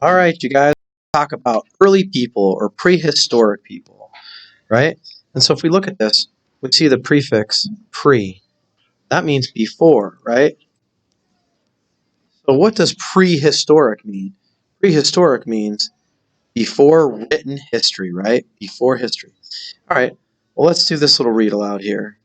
All right, you guys talk about early people or prehistoric people, right? And so if we look at this, we see the prefix pre. That means before, right? So what does prehistoric mean? Prehistoric means before written history, right? Before history. All right. Well, let's do this little read aloud here.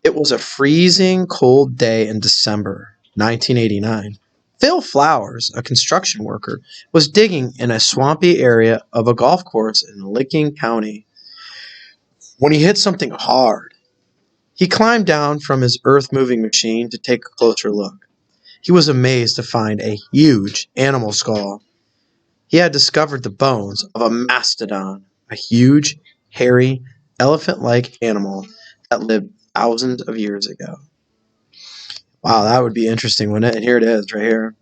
It was a freezing cold day in December 1989. Phil Flowers, a construction worker, was digging in a swampy area of a golf course in Licking County when he hit something hard. He climbed down from his earth-moving machine to take a closer look. He was amazed to find a huge animal skull. He had discovered the bones of a mastodon, a huge, hairy, elephant-like animal that lived thousands of years ago. Wow, that would be interesting, wouldn't it? And here it is, right here.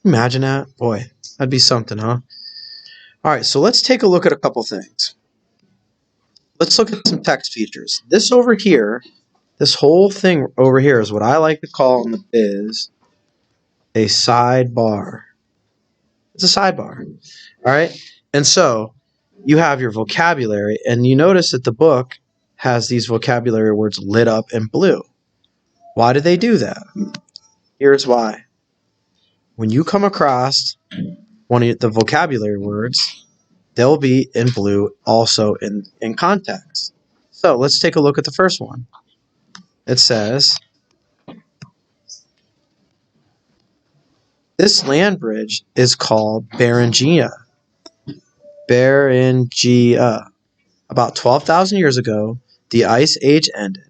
Imagine that. Boy, that'd be something, huh? All right, so let's take a look at a couple things. Let's look at some text features. This over here, this whole thing over here is what I like to call in the biz a sidebar. It's a sidebar. All right, and so you have your vocabulary, and you notice that the book has these vocabulary words lit up in blue. Why do they do that? Here's why. When you come across one of the vocabulary words, they'll be in blue also in context. So let's take a look at the first one. It says, this land bridge is called Beringia. Beringia. About 12,000 years ago, the Ice Age ended.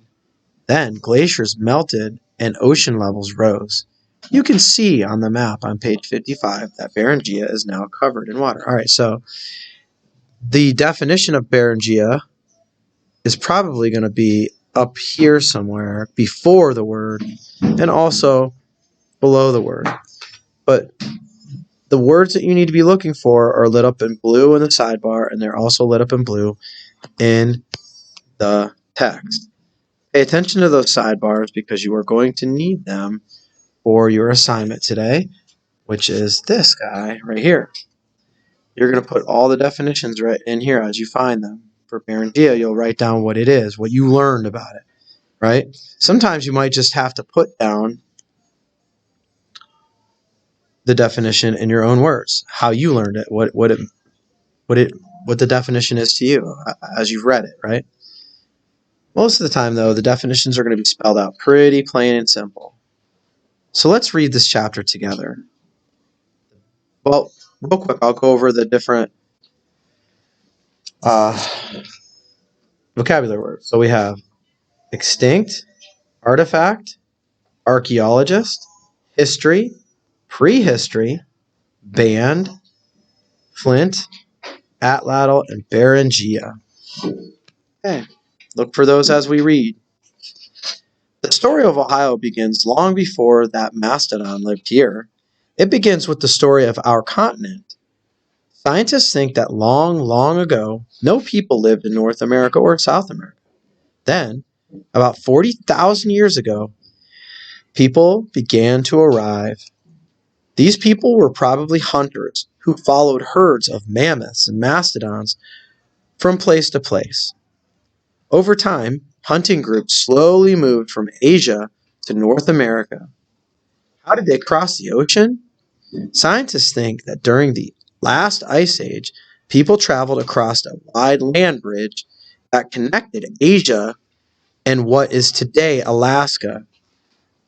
Then glaciers melted and ocean levels rose. You can see on the map on page 55 that Beringia is now covered in water. All right, so the definition of Beringia is probably going to be up here somewhere before the word and also below the word. But the words that you need to be looking for are lit up in blue in the sidebar, and they're also lit up in blue in the text. Pay attention to those sidebars because you are going to need them for your assignment today, which is this guy right here. You're going to put all the definitions right in here as you find them. For Beringia, you'll write down what it is, what you learned about it, right? Sometimes you might just have to put down the definition in your own words, how you learned it, what the definition is to you as you've read it, right? Most of the time, though, the definitions are going to be spelled out pretty plain and simple. So let's read this chapter together. Well, real quick, I'll go over the different vocabulary words. So we have extinct, artifact, archaeologist, history, prehistory, band, flint, atlatl, and Beringia. Okay, look for those as we read. The story of Ohio begins long before that mastodon lived here. It begins with the story of our continent. Scientists think that long, long ago, no people lived in North America or South America. Then, about 40,000 years ago, people began to arrive. These people were probably hunters who followed herds of mammoths and mastodons from place to place. Over time, hunting groups slowly moved from Asia to North America. How did they cross the ocean? Scientists think that during the last ice age, people traveled across a wide land bridge that connected Asia and what is today Alaska.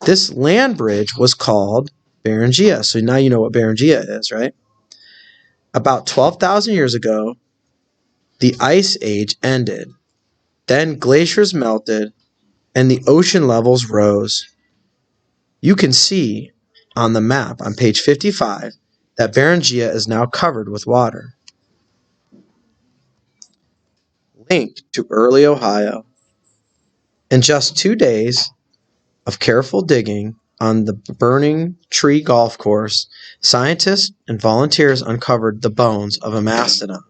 This land bridge was called Beringia. So now you know what Beringia is, right? About 12,000 years ago, the ice age ended. Then glaciers melted and the ocean levels rose. You can see on the map on page 55 that Beringia is now covered with water. Link to early Ohio. In just 2 days of careful digging on the Burning Tree Golf Course, scientists and volunteers uncovered the bones of a mastodon.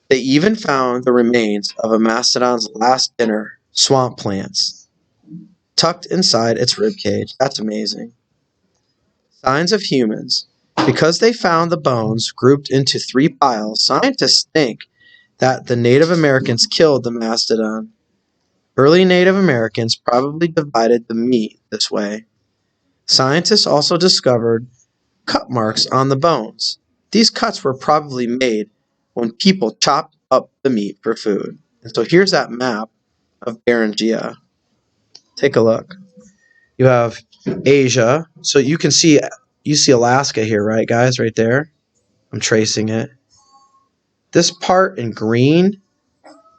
They even found the remains of a mastodon's last dinner, swamp plants, tucked inside its rib cage. That's amazing. Signs of humans. Because they found the bones grouped into 3 piles, scientists think that the Native Americans killed the mastodon. Early Native Americans probably divided the meat this way. Scientists also discovered cut marks on the bones. These cuts were probably made when people chopped up the meat for food. And so here's that map of Beringia. Take a look. You have Asia. So you see Alaska here, right, guys? Right there. I'm tracing it. This part in green,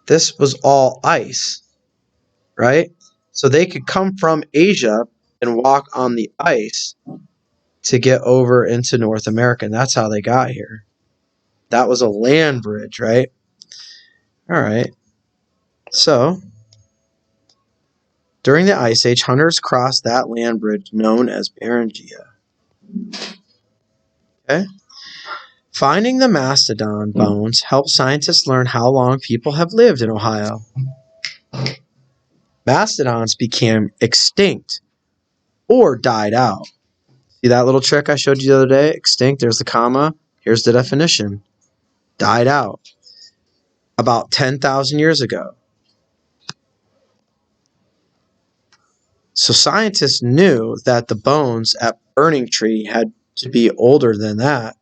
this was all ice, right? So they could come from Asia and walk on the ice to get over into North America. And that's how they got here. That was a land bridge, right? All right. So during the Ice Age, hunters crossed that land bridge known as Beringia. Okay. Finding the mastodon bones helped scientists learn how long people have lived in Ohio. Mastodons became extinct or died out. See that little trick I showed you the other day? Extinct, there's the comma. Here's the definition. Died out about 10,000 years ago. So scientists knew that the bones at Burning Tree had to be older than that.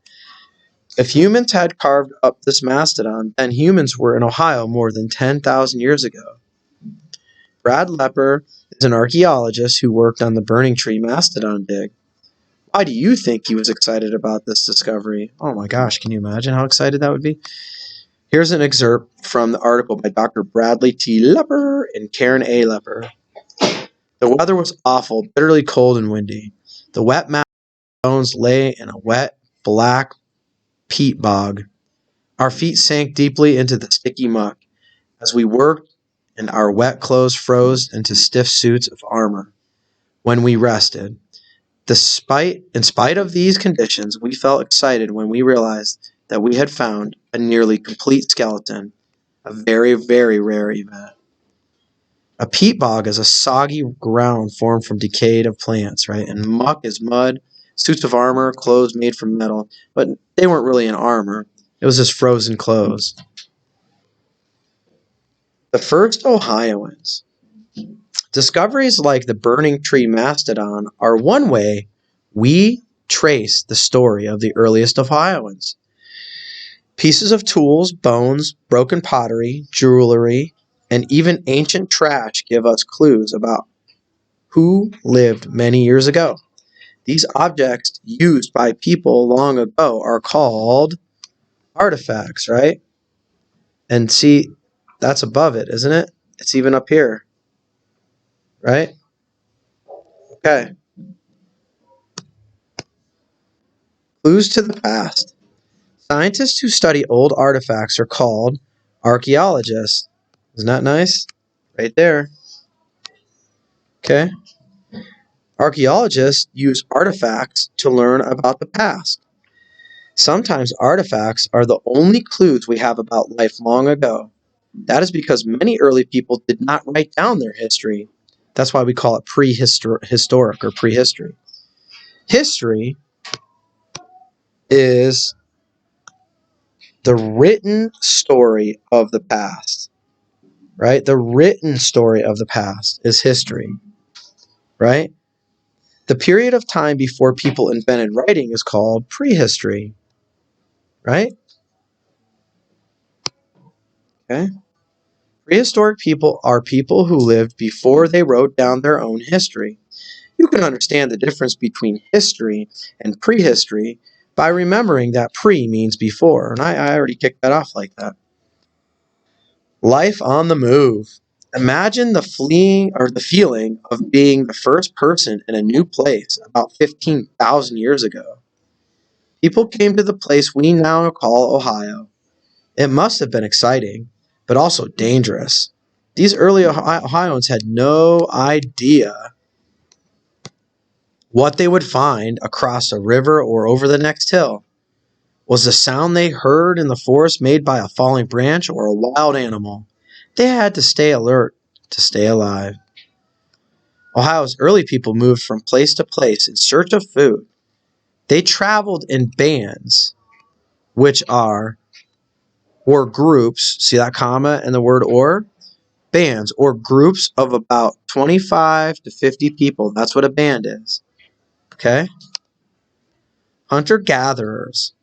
If humans had carved up this mastodon, then humans were in Ohio more than 10,000 years ago. Brad Lepper is an archaeologist who worked on the Burning Tree mastodon dig. Why do you think he was excited about this discovery? Oh my gosh, can you imagine how excited that would be? Here's an excerpt from the article by Dr. Bradley T. Lepper and Karen A. Lepper. The weather was awful, bitterly cold and windy. The wet bones lay in a wet, black peat bog. Our feet sank deeply into the sticky muck as we worked, and our wet clothes froze into stiff suits of armor. When we rested, in spite of these conditions, we felt excited when we realized that we had found a nearly complete skeleton, a very, very rare event. A peat bog is a soggy ground formed from decayed of plants, right? And muck is mud, suits of armor, clothes made from metal, but they weren't really in armor. It was just frozen clothes. The first Ohioans. Discoveries like the Burning Tree mastodon are one way we trace the story of the earliest Ohioans. Pieces of tools, bones, broken pottery, jewelry, and even ancient trash give us clues about who lived many years ago. These objects used by people long ago are called artifacts, right? And see, that's above it, isn't it? It's even up here, right? Okay. Clues to the past. Scientists who study old artifacts are called archaeologists. Isn't that nice? Right there. Okay. Archaeologists use artifacts to learn about the past. Sometimes artifacts are the only clues we have about life long ago. That is because many early people did not write down their history. That's why we call it prehistoric or prehistory. History is the written story of the past, right? The written story of the past is history, right? The period of time before people invented writing is called prehistory, right? Okay. Prehistoric people are people who lived before they wrote down their own history. You can understand the difference between history and prehistory by remembering that pre means before, and I already kicked that off like that. Life on the move. Imagine the feeling of being the first person in a new place about 15,000 years ago. People came to the place we now call Ohio. It must have been exciting, but also dangerous. These early Ohioans had no idea what they would find across a river or over the next hill. Was the sound they heard in the forest made by a falling branch or a wild animal? They had to stay alert to stay alive. Ohio's early people moved from place to place in search of food. They traveled in bands, which are, or groups, see that comma and the word or? Bands, or groups of about 25 to 50 people. That's what a band is. Okay? Hunter-gatherers.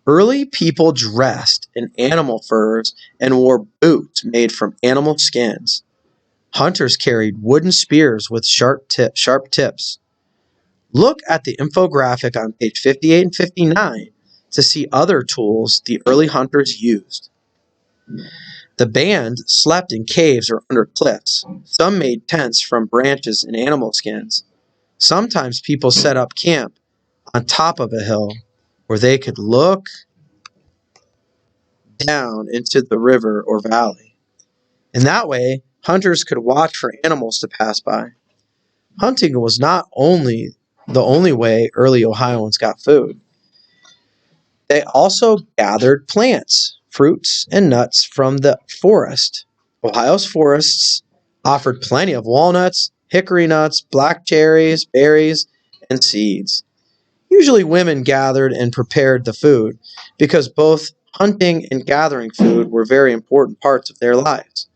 Early people dressed in animal furs and wore boots made from animal skins. Hunters carried wooden spears with sharp tips. Look at the infographic on page 58 and 59 to see other tools the early hunters used. The band slept in caves or under cliffs. Some made tents from branches and animal skins. Sometimes people set up camp on top of a hill where they could look down into the river or valley. In that way, hunters could watch for animals to pass by. Hunting was not only the only way early Ohioans got food. They also gathered plants, fruits, and nuts from the forest. Ohio's forests offered plenty of walnuts, hickory nuts, black cherries, berries, and seeds. Usually women gathered and prepared the food because both hunting and gathering food were very important parts of their lives.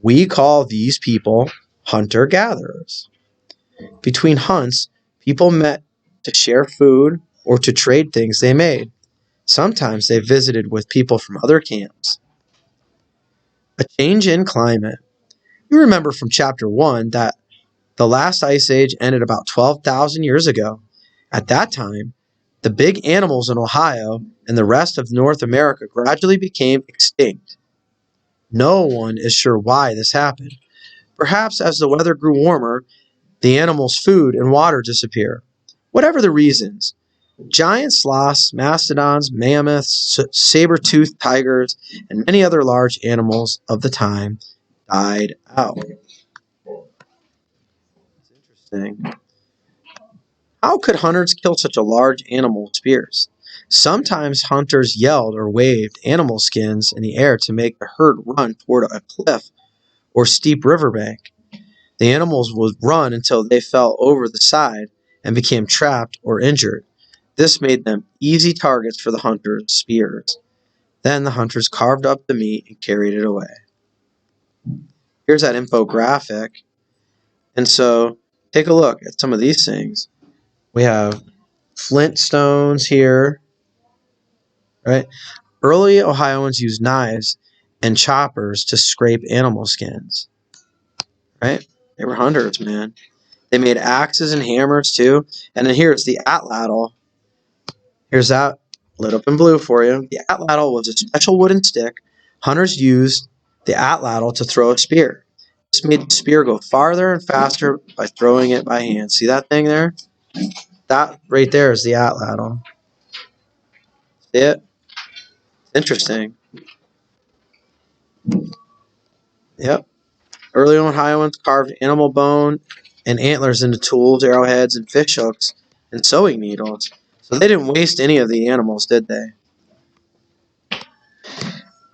We call these people hunter-gatherers. Between hunts, people met to share food or to trade things they made. Sometimes they visited with people from other camps. A change in climate. You remember from chapter 1 that the last ice age ended about 12,000 years ago. At that time, the big animals in Ohio and the rest of North America gradually became extinct. No one is sure why this happened. Perhaps as the weather grew warmer, the animals' food and water disappeared. Whatever the reasons, giant sloths, mastodons, mammoths, saber-toothed tigers, and many other large animals of the time died out. Interesting. How could hunters kill such a large animal with spears? Sometimes hunters yelled or waved animal skins in the air to make the herd run toward a cliff or steep riverbank. The animals would run until they fell over the side and became trapped or injured. This made them easy targets for the hunters' spears. Then the hunters carved up the meat and carried it away. Here's that infographic. And so take a look at some of these things. We have flint stones here, right? Early Ohioans used knives and choppers to scrape animal skins, right? They were hunters, man. They made axes and hammers too. And then here's the atlatl. Here's that lit up in blue for you. The atlatl was a special wooden stick. Hunters used the atlatl to throw a spear. This made the spear go farther and faster by throwing it by hand. See that thing there? That right there is the atlatl. See it? Interesting. Yep. Early Ohioans carved animal bone and antlers into tools, arrowheads, and fish hooks, and sewing needles. So they didn't waste any of the animals, did they?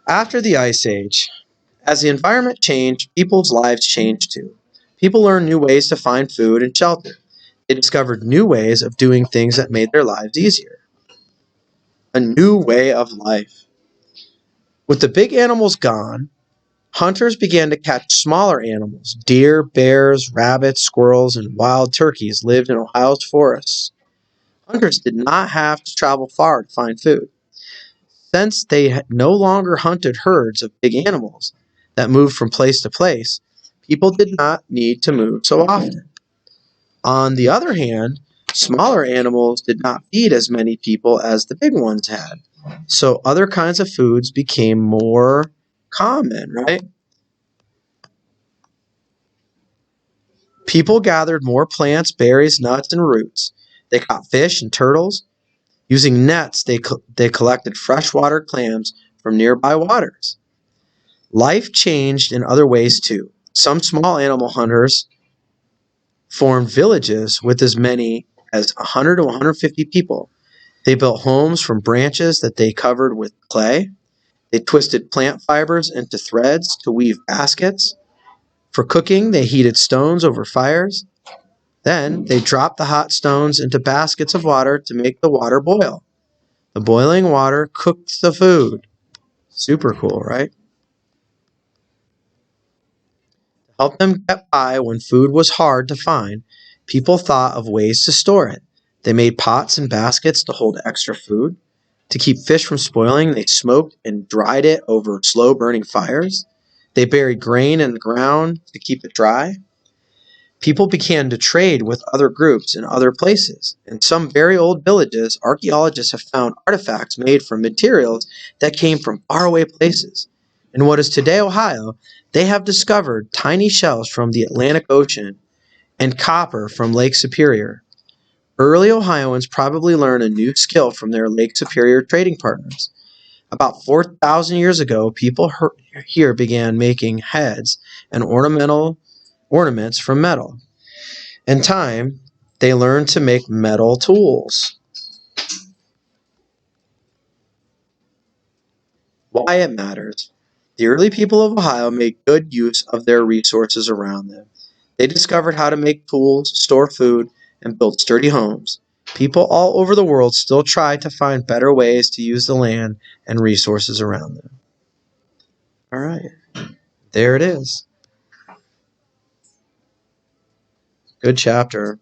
After the Ice Age, as the environment changed, people's lives changed too. People learned new ways to find food and shelter. They discovered new ways of doing things that made their lives easier. A new way of life. With the big animals gone, hunters began to catch smaller animals. Deer, bears, rabbits, squirrels, and wild turkeys lived in Ohio's forests. Hunters did not have to travel far to find food. Since they no longer hunted herds of big animals that moved from place to place, people did not need to move so often. On the other hand, smaller animals did not feed as many people as the big ones had. So other kinds of foods became more common, right? People gathered more plants, berries, nuts, and roots. They caught fish and turtles. Using nets, they collected freshwater clams from nearby waters. Life changed in other ways too. Some small animal hunters formed villages with as many as 100 to 150 people. They built homes from branches that they covered with clay. They twisted plant fibers into threads to weave baskets. For cooking, they heated stones over fires. Then they dropped the hot stones into baskets of water to make the water boil. The boiling water cooked the food. Super cool, right? To help them get by when food was hard to find, people thought of ways to store it. They made pots and baskets to hold extra food. To keep fish from spoiling, they smoked and dried it over slow burning fires. They buried grain in the ground to keep it dry. People began to trade with other groups in other places. In some very old villages, archaeologists have found artifacts made from materials that came from faraway places. In what is today Ohio, they have discovered tiny shells from the Atlantic Ocean and copper from Lake Superior. Early Ohioans probably learned a new skill from their Lake Superior trading partners. About 4,000 years ago, people here began making heads and ornaments from metal. In time, they learned to make metal tools. Why it matters. The early people of Ohio made good use of their resources around them. They discovered how to make tools, store food, and build sturdy homes. People all over the world still try to find better ways to use the land and resources around them. All right, there it is. Good chapter.